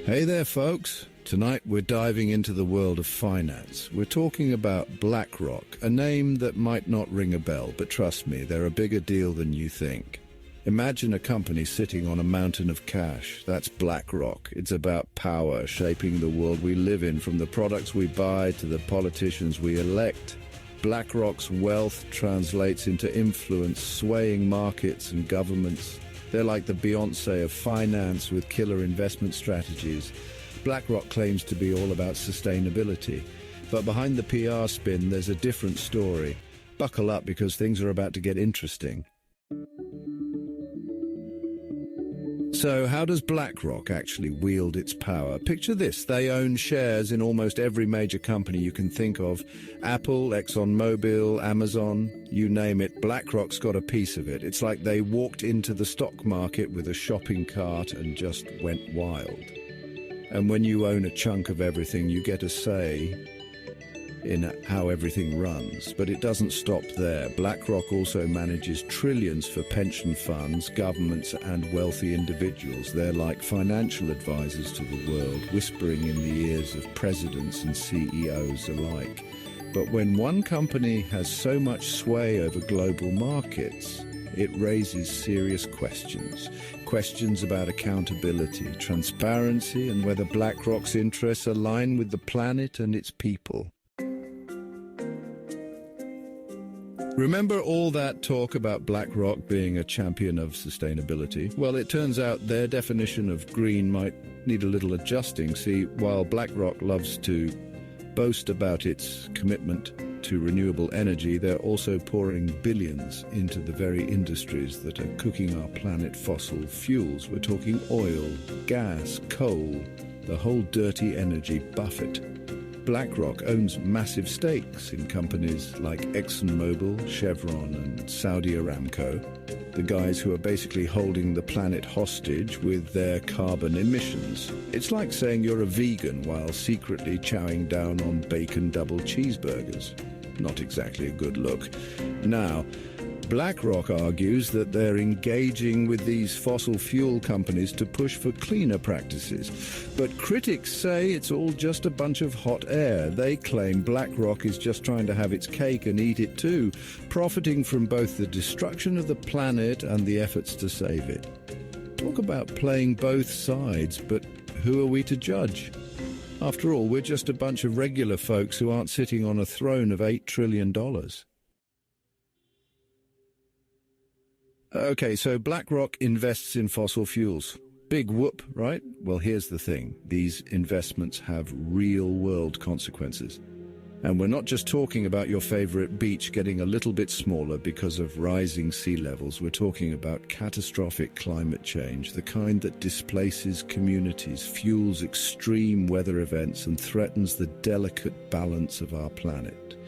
Hey there, folks. Tonight we're diving into the world of finance. We're talking about BlackRock, a name that might not ring a bell, but trust me, they're a bigger deal than you think. Imagine a company sitting on a mountain of cash. That's BlackRock. It's about power, shaping the world we live in, from the products we buy to the politicians we elect. BlackRock's wealth translates into influence, swaying markets and governments. They're like the Beyoncé of finance with killer investment strategies. BlackRock claims to be all about sustainability, but behind the PR spin, there's a different story. Buckle up because things are about to get interesting. So how does BlackRock actually wield its power? Picture this, they own shares in almost every major company you can think of. Apple, ExxonMobil, Amazon, you name it, BlackRock's got a piece of it. It's like they walked into the stock market with a shopping cart and just went wild. And when you own a chunk of everything, you get a say in how everything runs. But it doesn't stop there. BlackRock also manages trillions for pension funds, governments, and wealthy individuals. They're like financial advisors to the world, whispering in the ears of presidents and CEOs alike. But when one company has so much sway over global markets, it raises serious questions. Questions about accountability, transparency, and whether BlackRock's interests align with the planet and its people. Remember all that talk about BlackRock being a champion of sustainability? Well, it turns out their definition of green might need a little adjusting. See, while BlackRock loves to boast about its commitment to renewable energy, they're also pouring billions into the very industries that are cooking our planet fossil fuels. We're talking oil, gas, coal, the whole dirty energy buffet. BlackRock owns massive stakes in companies like ExxonMobil, Chevron, and Saudi Aramco, the guys who are basically holding the planet hostage with their carbon emissions. It's like saying you're a vegan while secretly chowing down on bacon double cheeseburgers. Not exactly a good look. Now, BlackRock argues that they're engaging with these fossil fuel companies to push for cleaner practices. But critics say it's all just a bunch of hot air. They claim BlackRock is just trying to have its cake and eat it too, profiting from both the destruction of the planet and the efforts to save it. Talk about playing both sides, but who are we to judge? After all, we're just a bunch of regular folks who aren't sitting on a throne of $8 trillion. Okay, so BlackRock invests in fossil fuels. Big whoop, right? Well, here's the thing. These investments have real-world consequences. And we're not just talking about your favorite beach getting a little bit smaller because of rising sea levels. We're talking about catastrophic climate change, the kind that displaces communities, fuels extreme weather events, and threatens the delicate balance of our planet.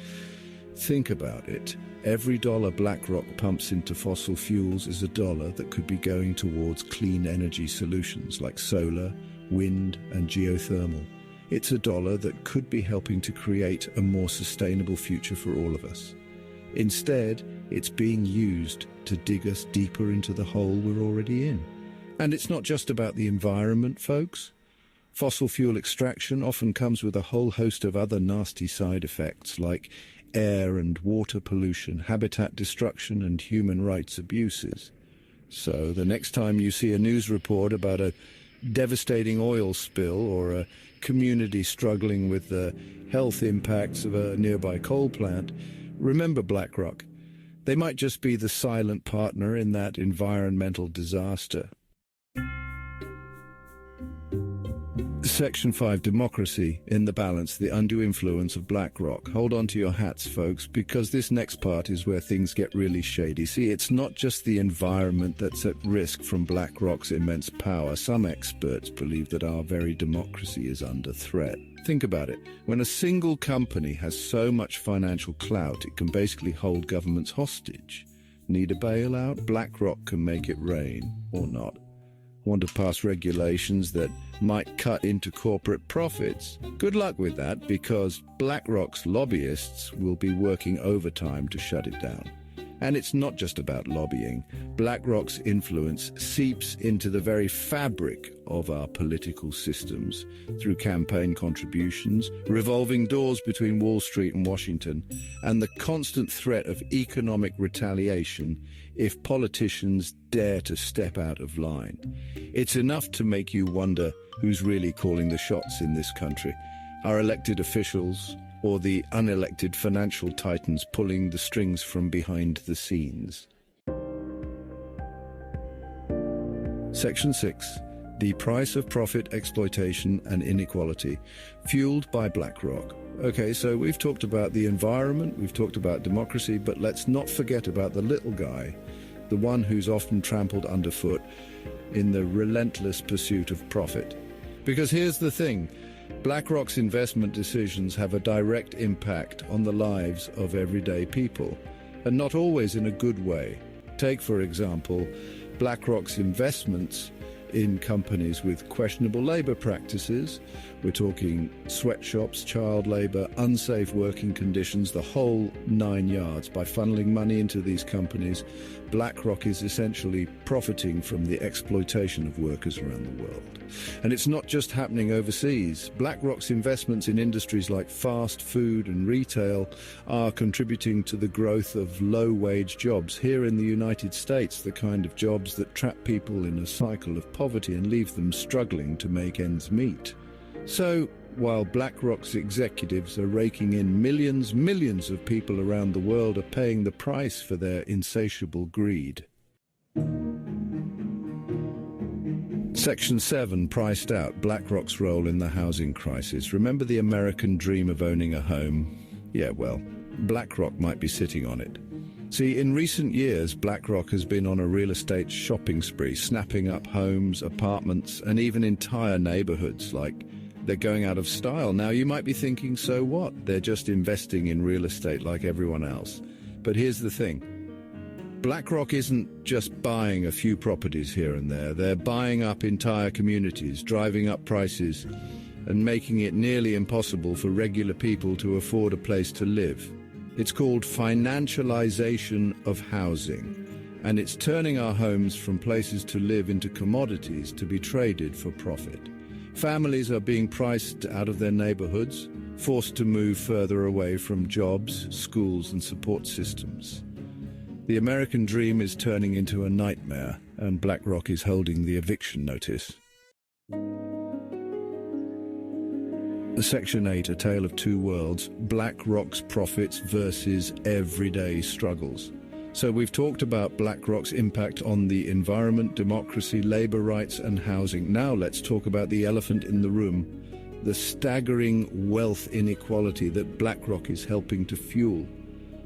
Think about it. Every dollar BlackRock pumps into fossil fuels is a dollar that could be going towards clean energy solutions like solar, wind, and geothermal. It's a dollar that could be helping to create a more sustainable future for all of us. Instead, it's being used to dig us deeper into the hole we're already in. And it's not just about the environment, folks. Fossil fuel extraction often comes with a whole host of other nasty side effects like air and water pollution, habitat destruction, and human rights abuses. So the next time you see a news report about a devastating oil spill or a community struggling with the health impacts of a nearby coal plant, remember BlackRock. They might just be the silent partner in that environmental disaster. Section 5, democracy in the balance, the undue influence of BlackRock. Hold on to your hats, folks, because this next part is where things get really shady. See, it's not just the environment that's at risk from BlackRock's immense power. Some experts believe that our very democracy is under threat. Think about it. When a single company has so much financial clout, it can basically hold governments hostage. Need a bailout? BlackRock can make it rain, or not. Want to pass regulations that might cut into corporate profits? Good luck with that, because BlackRock's lobbyists will be working overtime to shut it down. And it's not just about lobbying. BlackRock's influence seeps into the very fabric of our political systems through campaign contributions, revolving doors between Wall Street and Washington, and the constant threat of economic retaliation if politicians dare to step out of line. It's enough to make you wonder who's really calling the shots in this country. Our elected officials, or the unelected financial titans pulling the strings from behind the scenes. Section 6. The price of profit, exploitation and inequality, fueled by BlackRock. Okay, so we've talked about the environment, we've talked about democracy, but let's not forget about the little guy, the one who's often trampled underfoot in the relentless pursuit of profit. Because here's the thing, BlackRock's investment decisions have a direct impact on the lives of everyday people, and not always in a good way. Take, for example, BlackRock's investments in companies with questionable labor practices. We're talking sweatshops, child labor, unsafe working conditions, the whole 9 yards. By funneling money into these companies, BlackRock is essentially profiting from the exploitation of workers around the world. And it's not just happening overseas. BlackRock's investments in industries like fast food and retail are contributing to the growth of low-wage jobs here in the United States, the kind of jobs that trap people in a cycle of poverty and leave them struggling to make ends meet. So, while BlackRock's executives are raking in millions of people around the world are paying the price for their insatiable greed. Section 7 priced out BlackRock's role in the housing crisis. Remember the American dream of owning a home? Yeah, well, BlackRock might be sitting on it. See, in recent years, BlackRock has been on a real estate shopping spree, snapping up homes, apartments, and even entire neighborhoods. Like, they're going out of style. Now, you might be thinking, so what? They're just investing in real estate like everyone else. But here's the thing. BlackRock isn't just buying a few properties here and there. They're buying up entire communities, driving up prices, and making it nearly impossible for regular people to afford a place to live. It's called financialization of housing, and it's turning our homes from places to live into commodities to be traded for profit. Families are being priced out of their neighborhoods, forced to move further away from jobs, schools, and support systems. The American dream is turning into a nightmare, and BlackRock is holding the eviction notice. Section 8, A Tale of Two Worlds, BlackRock's profits versus everyday struggles. So we've talked about BlackRock's impact on the environment, democracy, labor rights, and housing. Now let's talk about the elephant in the room, the staggering wealth inequality that BlackRock is helping to fuel.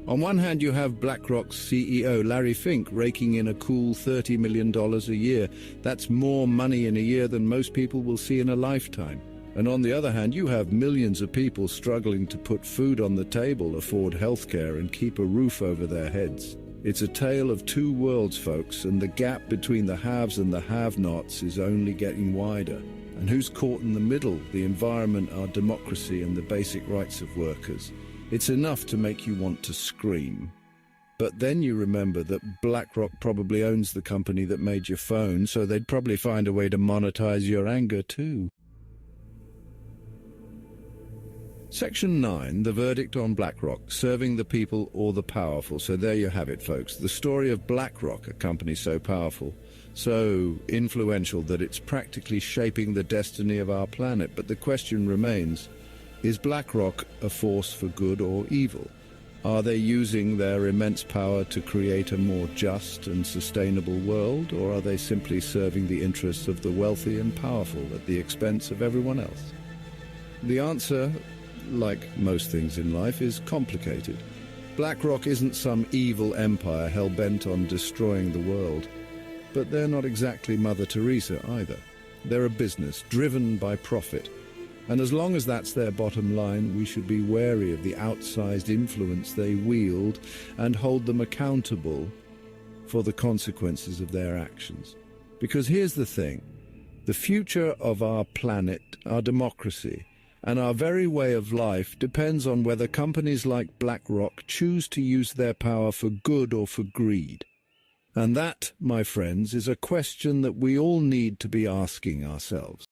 On one hand, you have BlackRock's CEO, Larry Fink, raking in a cool $30 million a year. That's more money in a year than most people will see in a lifetime. And on the other hand, you have millions of people struggling to put food on the table, afford healthcare, and keep a roof over their heads. It's a tale of two worlds, folks, and the gap between the haves and the have-nots is only getting wider. And who's caught in the middle? The environment, our democracy, and the basic rights of workers. It's enough to make you want to scream. But then you remember that BlackRock probably owns the company that made your phone, so they'd probably find a way to monetize your anger too. Section 9, the verdict on BlackRock, serving the people or the powerful. So there you have it, folks. The story of BlackRock, a company so powerful, so influential that it's practically shaping the destiny of our planet. But the question remains, is BlackRock a force for good or evil? Are they using their immense power to create a more just and sustainable world, or are they simply serving the interests of the wealthy and powerful at the expense of everyone else? The answer, like most things in life, is complicated. BlackRock isn't some evil empire hell-bent on destroying the world, but they're not exactly Mother Teresa either. They're a business driven by profit. And as long as that's their bottom line, we should be wary of the outsized influence they wield and hold them accountable for the consequences of their actions. Because here's the thing, the future of our planet, our democracy, And our very way of life depends on whether companies like BlackRock choose to use their power for good or for greed. And that, my friends, is a question that we all need to be asking ourselves.